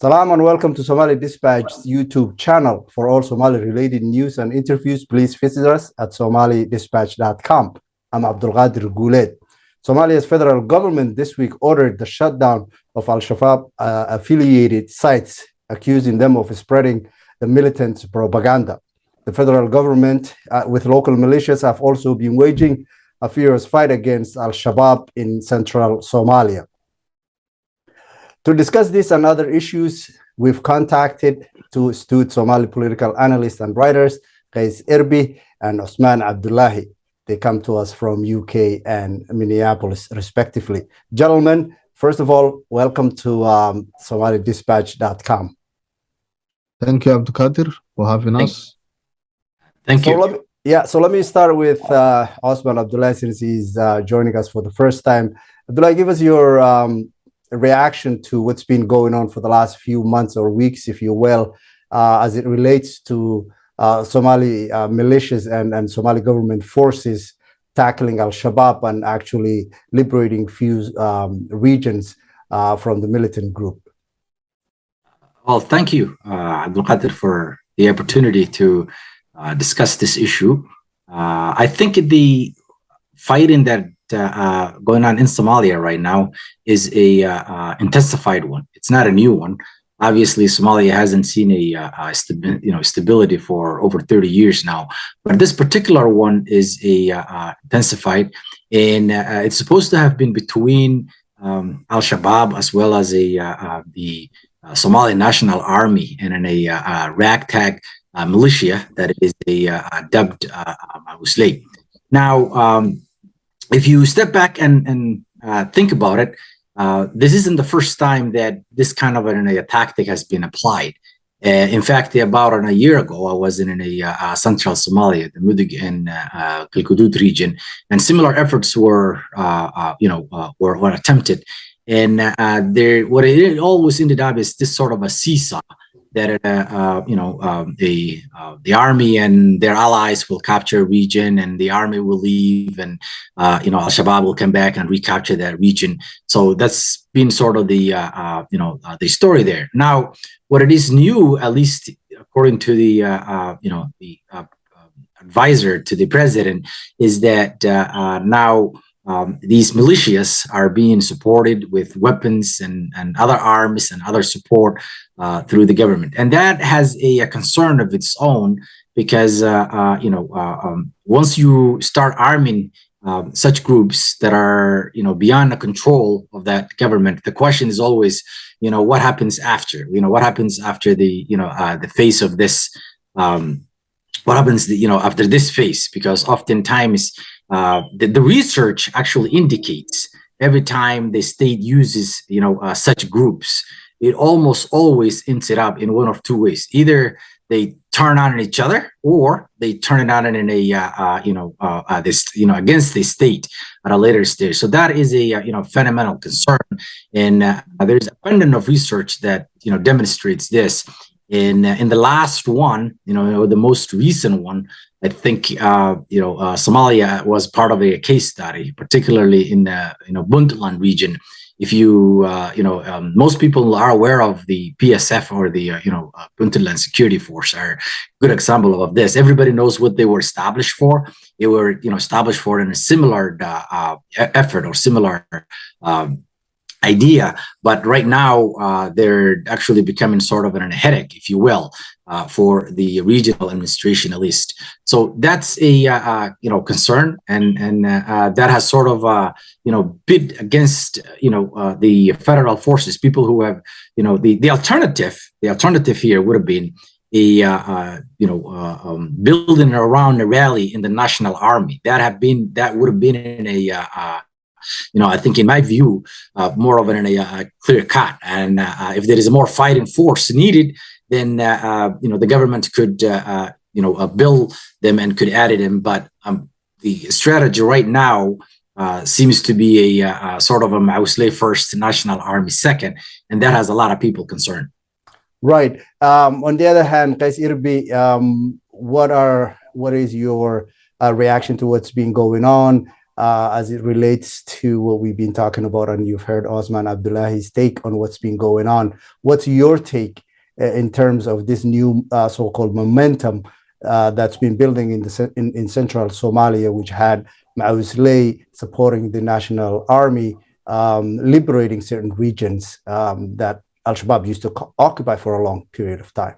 Salam and welcome to Somali Dispatch's YouTube channel. For all Somali-related news and interviews, please visit us at somalidispatch.com. I'm Abdulqadir Guled. Somalia's federal government this week ordered the shutdown of Al-Shabaab affiliated sites, accusing them of spreading the militant propaganda. The federal government, with local militias, have also been waging a fierce fight against Al-Shabaab in central Somalia. To discuss this and other issues, we've contacted two astute Somali political analysts and writers, Quays Irby and Osman Abdullahi. They come to us from UK and Minneapolis, respectively. Gentlemen, first of all, welcome to SomaliDispatch.com. Thank you, Abdulqadir, for having us. Thank you. So let me start with Osman Abdullahi, since he's joining us for the first time. Abdullahi, give us your reaction to what's been going on for the last few months or weeks, if you will, as it relates to Somali militias and Somali government forces tackling Al-Shabaab and actually liberating few regions from the militant group. Well, thank you, Abdulqadir, for the opportunity to discuss this issue. I think the fighting that going on in Somalia right now is a intensified one. It's not a new one. Obviously, Somalia hasn't seen a stability for over 30 years now, but this particular one is intensified, and it's supposed to have been between Al-Shabaab as well as the Somali National Army and a ragtag militia that is dubbed Muslim. Now, if you step back and think about it, this isn't the first time that this kind of a tactic has been applied. In fact, about a year ago, I was in central Somalia, the Mudug and Galgaduud region, and similar efforts were attempted. And what it always ended up is this sort of a seesaw that the army and their allies will capture a region, and the army will leave, and Al-Shabaab will come back and recapture that region. So that's been sort of the story there. Now, what it is new, at least according to the advisor to the president, is that now these militias are being supported with weapons and other arms and other support through the government, and that has a concern of its own, because once you start arming such groups that are beyond the control of that government, the question is always what happens after? What happens after the phase of this? What happens after this phase? Because oftentimes the research actually indicates every time the state uses such groups, it almost always ends it up in one of two ways. Either they turn on each other, or they turn it on in against the state at a later stage. So that is a fundamental concern, and there's abundance of research that demonstrates this. In the last one, the most recent one, I think Somalia was part of a case study, particularly in the Puntland region. If you most people are aware of the PSF, or the Puntland Security Force, are a good example of this. Everybody knows what they were established for. They were established for in a similar effort or similar idea, but right now they're actually becoming sort of a headache, if you will, for the regional administration, at least. So that's a concern, and that has sort of bid against the federal forces. People who have the alternative here would have been building around a rally in the National Army. That would have been in a I think, in my view, more of a clear cut. And if there is a more fighting force needed, then the government could build them and could add them. But the strategy right now seems to be a sort of a Mausley first, National Army second, and that has a lot of people concerned. Right. On the other hand, Quays Irby, what is your reaction to what's been going on? as it relates to what we've been talking about, and you've heard Osman Abdullahi's take on what's been going on. What's your take in terms of this new so-called momentum that's been building in central Somalia, which had Mausley supporting the national army, liberating certain regions that Al-Shabaab used to occupy for a long period of time?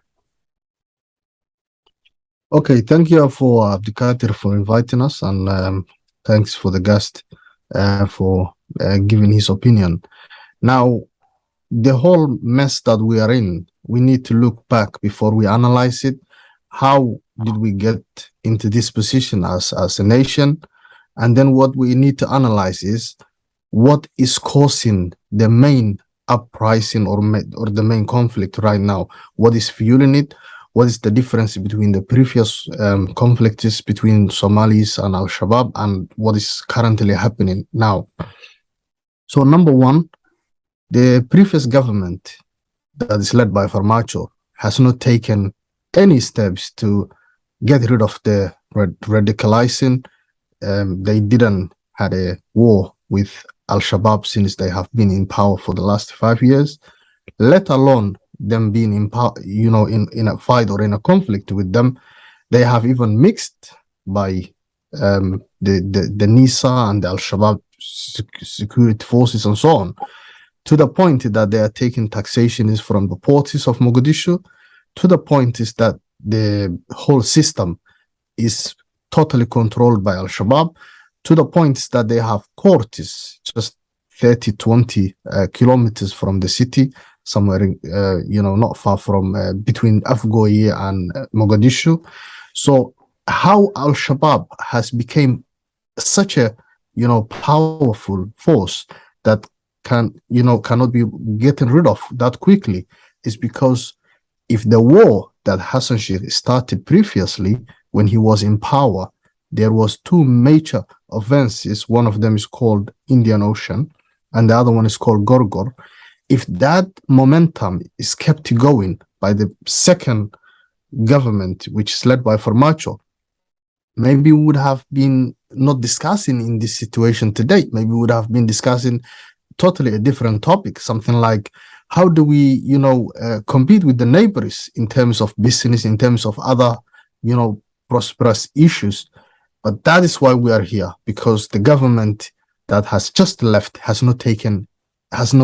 Okay, thank you for Abdikadir for inviting us, and thanks for the guest for giving his opinion. Now, the whole mess that we are in, we need to look back before we analyze it. How did we get into this position as a nation? And then what we need to analyze is what is causing the main uprising or the main conflict right now. What is fueling it? What is the difference between the previous conflicts between Somalis and Al-Shabaab and what is currently happening now? So number one, the previous government that is led by Farmacho has not taken any steps to get rid of the radicalizing. They didn't had a war with Al-Shabaab since they have been in power for the last 5 years, let alone them being in power, in a fight or in a conflict with them. They have even mixed by the NISA and the Al-Shabaab security forces and so on, to the point that they are taking taxation is from the ports of Mogadishu, to the point is that the whole system is totally controlled by Al-Shabaab, to the point that they have courts just 30-20 kilometers from the city, somewhere not far from between Afgoye and Mogadishu. So how Al-Shabaab has become such a powerful force that cannot be getting rid of that quickly is because if the war that Hassan Sheikh started previously when he was in power, there was two major offenses. One of them is called Indian Ocean and the other one is called Gorgor. If that momentum is kept going by the second government, which is led by Farmacho, maybe we would have been not discussing in this situation today. Maybe we would have been discussing totally a different topic, something like how do we, compete with the neighbors in terms of business, in terms of other, prosperous issues. But that is why we are here, because the government that has just left has not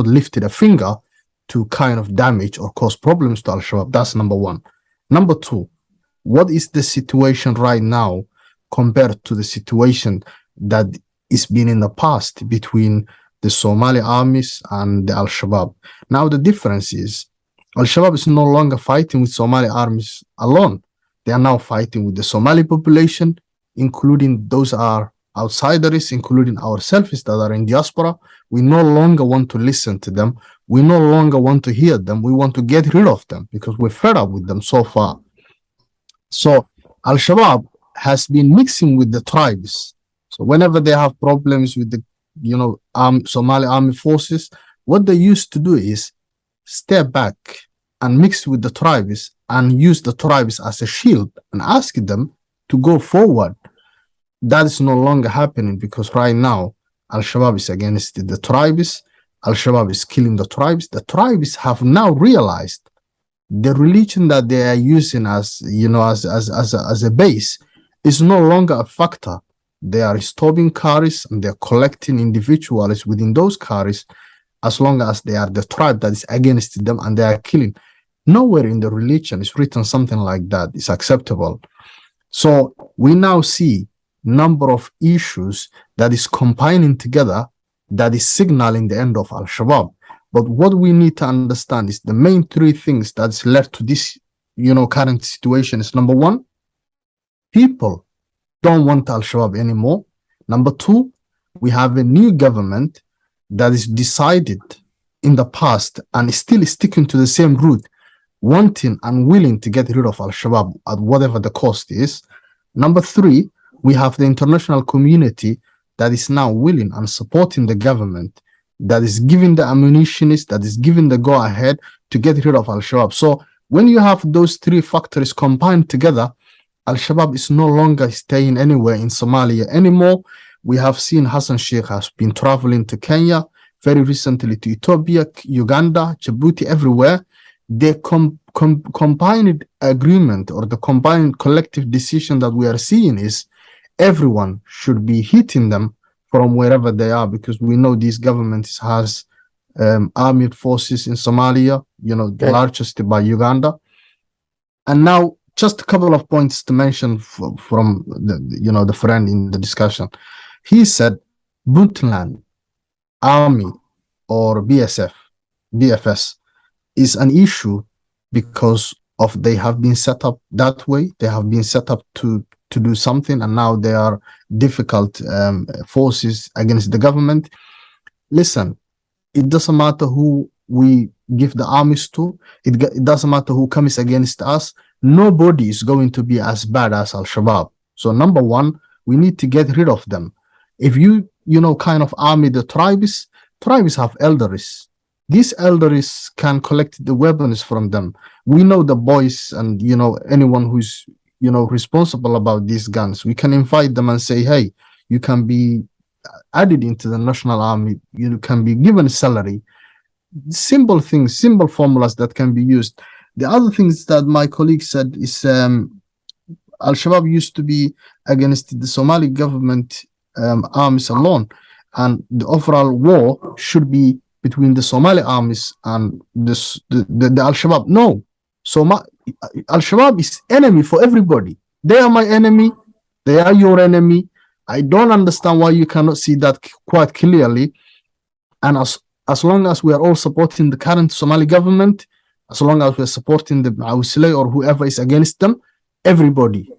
lifted a finger to kind of damage or cause problems to Al-Shabaab. That's number one. Number two, what is the situation right now compared to the situation that is been in the past between the Somali armies and the Al-Shabaab? Now the difference is Al-Shabaab is no longer fighting with Somali armies alone. They are now fighting with the Somali population, including those are outsiders, including ourselves that are in diaspora. We no longer want to listen to them. We no longer want to hear them. We want to get rid of them because we're fed up with them so far. So Al-Shabaab has been mixing with the tribes. So whenever they have problems with the Somali army forces, what they used to do is step back and mix with the tribes and use the tribes as a shield and ask them to go forward. That is no longer happening because right now Al-Shabaab is against the tribes. Al-Shabaab is killing the tribes. The tribes have now realized the religion that they are using as as a base is no longer a factor. They are stopping cars and they're collecting individuals within those cars as long as they are the tribe that is against them and they are killing. Nowhere in the religion is written something like that is acceptable. So we now see number of issues that is combining together that is signaling the end of Al-Shabaab. But what we need to understand is the main three things that's led to this current situation is: number one, people don't want Al-Shabaab anymore. Number two, we have a new government that is decided in the past and is still sticking to the same route, wanting and willing to get rid of Al-Shabaab at whatever the cost is. Number three, we have the international community that is now willing and supporting the government, that is giving the ammunition, that is giving the go-ahead to get rid of Al-Shabaab. So when you have those three factors combined together, Al-Shabaab is no longer staying anywhere in Somalia anymore. We have seen Hassan Sheikh has been traveling to Kenya, very recently to Ethiopia, Uganda, Djibouti, everywhere. The combined agreement or the combined collective decision that we are seeing is everyone should be hitting them from wherever they are, because we know these governments has armed forces in Somalia, the largest by Uganda. And now just a couple of points to mention from the friend in the discussion. He said Puntland Army or BFS is an issue because of they have been set up that way. They have been set up to do something, and now they are difficult forces against the government. Listen, it doesn't matter who we give the armies to. It doesn't matter who comes against us. Nobody is going to be as bad as Al-Shabaab. So number one, we need to get rid of them. If you kind of army the tribes have elders. These elders can collect the weapons from them. We know the boys and anyone who's responsible about these guns. We can invite them and say, hey, you can be added into the national army. You can be given salary. Simple things, simple formulas that can be used. The other things that my colleague said is Al-Shabaab used to be against the Somali government armies alone, and the overall war should be between the Somali armies and the Al-Shabaab. No, Al-Shabaab is enemy for everybody. They are my enemy. They are your enemy. I don't understand why you cannot see that quite clearly. And as long as we are all supporting the current Somali government, as long as we're supporting the Awsile or whoever is against them, everybody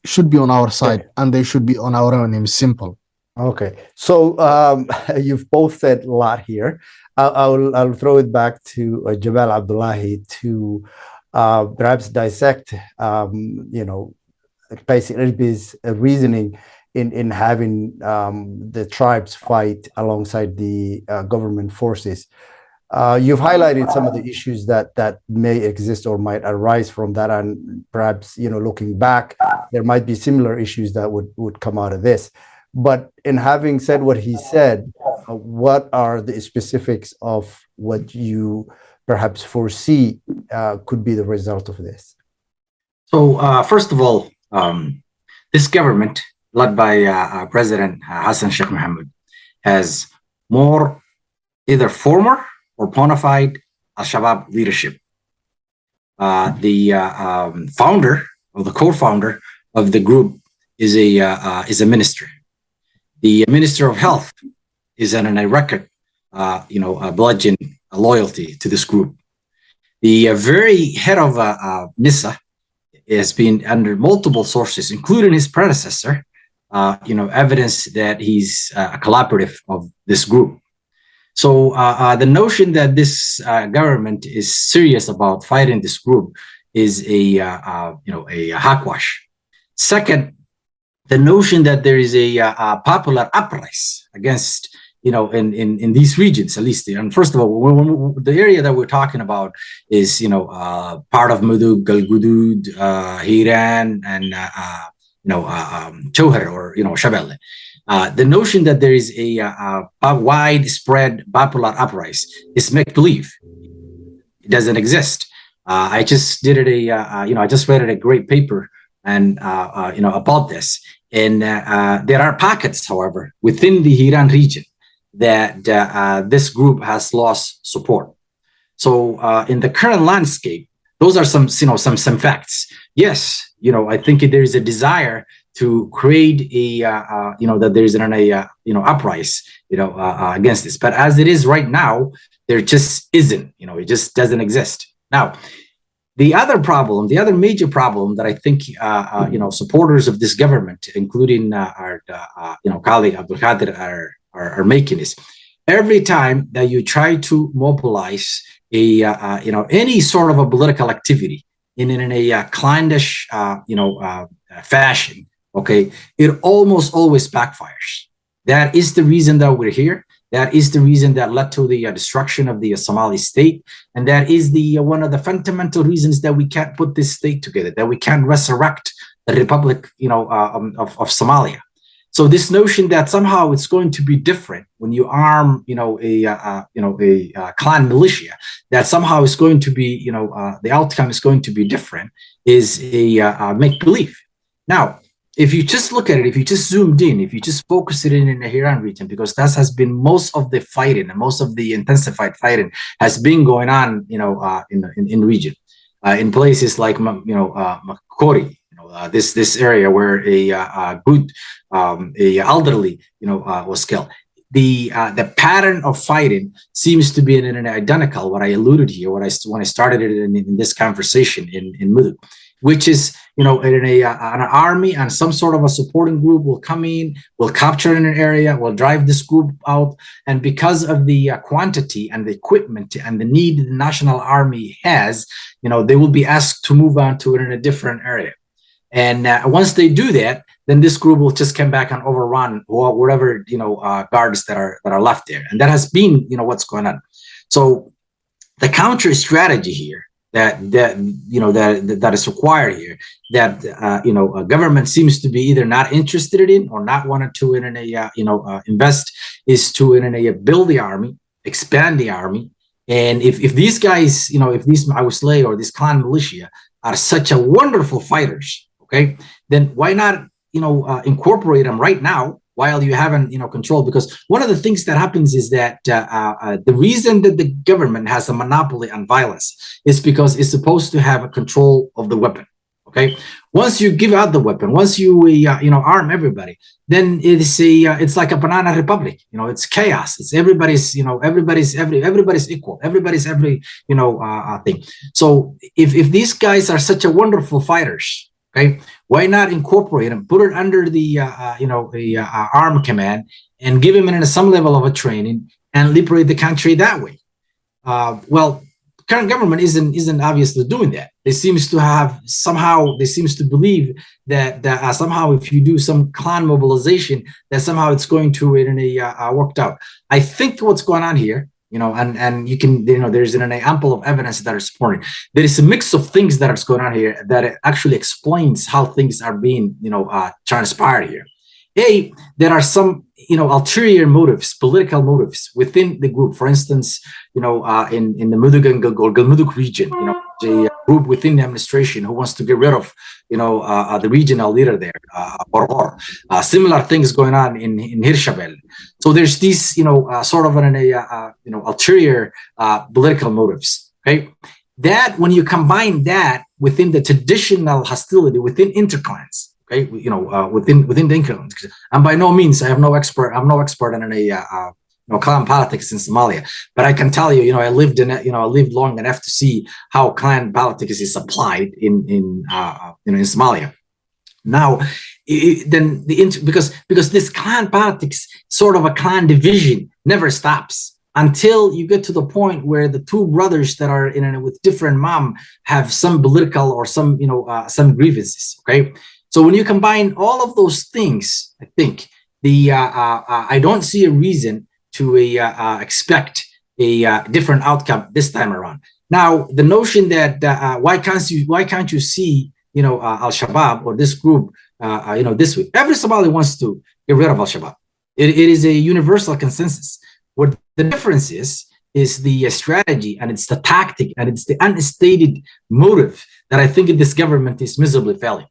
should be on our side, and they should be on our enemy. Simple. Okay, so you've both said a lot here. I'll throw it back to Jamal Abdullahi to perhaps dissect, Quays Irby's reasoning in having the tribes fight alongside the government forces. You've highlighted some of the issues that may exist or might arise from that, and perhaps looking back, there might be similar issues that would come out of this. But in having said what he said, what are the specifics of what you perhaps foresee could be the result of this? So first of all, this government led by President Hassan Sheikh Mohammed has more either former or bona fide Al-Shabaab leadership. The founder or the co-founder of the group is a minister. The Minister of Health is on a record, bludgeon loyalty to this group. The very head of NISA has been under multiple sources, including his predecessor, evidence that he's a collaborative of this group. So the notion that this government is serious about fighting this group is a hogwash. Second, the notion that there is a popular uprising against, in these regions, at least. And first of all, the area that we're talking about is, part of Mudug, Galgudud, Hiran, and, Chowhar or, Shabelle. The notion that there is a widespread popular uprising is make-believe. It doesn't exist. I just did I just read a great paper and, about this. And there are pockets, however, within the Hiran region that this group has lost support. So in the current landscape, those are some facts. Yes, I think there is a desire to create a, that there is an uprising, against this. But as it is right now, there just isn't. It just doesn't exist. Now, the other major problem that I think, supporters of this government, including our, colleague Abdul Qadir, are making is every time that you try to mobilize any sort of a political activity in a clannish, fashion, okay, it almost always backfires. That is the reason that we're here. That is the reason that led to the destruction of the Somali state. And that is one of the fundamental reasons that we can't put this state together, that we can't resurrect the Republic, of Somalia. So this notion that somehow it's going to be different when you arm, a clan militia, that somehow it's going to be, the outcome is going to be different, is a make believe. Now, if you just look at it, if you just zoomed in, if you just focus it in the Hiran region, because that has been most of the fighting and most of the intensified fighting has been going on, in region, in places like, Makori, this area where a good, a elderly, was killed. The pattern of fighting seems to be an identical. What I alluded here, when I started it in this conversation in Mudug, which is, an army and some sort of a supporting group will come in, will capture an area, will drive this group out, and because of the quantity and the equipment and the need the national army has, they will be asked to move on to it in a different area. And once they do that, then this group will just come back and overrun or whatever, guards that are left there. And that has been, what's going on. So the counter strategy here that is required here, that government seems to be either not interested in or not wanted to invest, is to build the army, expand the army. And if these guys, if these Mausley or this clan militia are such a wonderful fighters, okay, then why not incorporate them right now while you haven't control? Because one of the things that happens is that the reason that the government has a monopoly on violence is because it's supposed to have a control of the weapon. Okay, once you give out the weapon, once you arm everybody, then it's like a banana republic. It's chaos. It's everybody's equal. Everybody's every thing. So if these guys are such a wonderful fighters, okay, why not incorporate them, put it under the arm command, and give them some level of a training and liberate the country that way? Well, current government isn't obviously doing that. They seems to believe that somehow if you do some clan mobilization, that somehow it's going to worked out. I think what's going on here, and you can, there's an ample of evidence that are supporting. There is a mix of things that is going on here that actually explains how things are being, transpired here. There are some, ulterior motives, political motives within the group. For instance, in the Mudug and Galmudug region, a group within the administration who wants to get rid of, the regional leader there, or similar things going on in Hirshabelle. So there's these, sort of ulterior political motives. Okay, that when you combine that within the traditional hostility within interclans. Okay, within the increments. And by no means, I'm no expert in clan politics in Somalia, but I can tell you, I lived in it. I lived long enough to see how clan politics is applied in Somalia. Now, because this clan politics, sort of a clan division, never stops until you get to the point where the two brothers that are with different mom have some political or some grievances. Okay. So when you combine all of those things, I think I don't see a reason to expect a different outcome this time around. Now, the notion that why can't you see Al-Shabaab or this group this way? Every Somali wants to get rid of Al-Shabaab. It is a universal consensus. What the difference is the strategy, and it's the tactic, and it's the unstated motive that I think this government is miserably failing.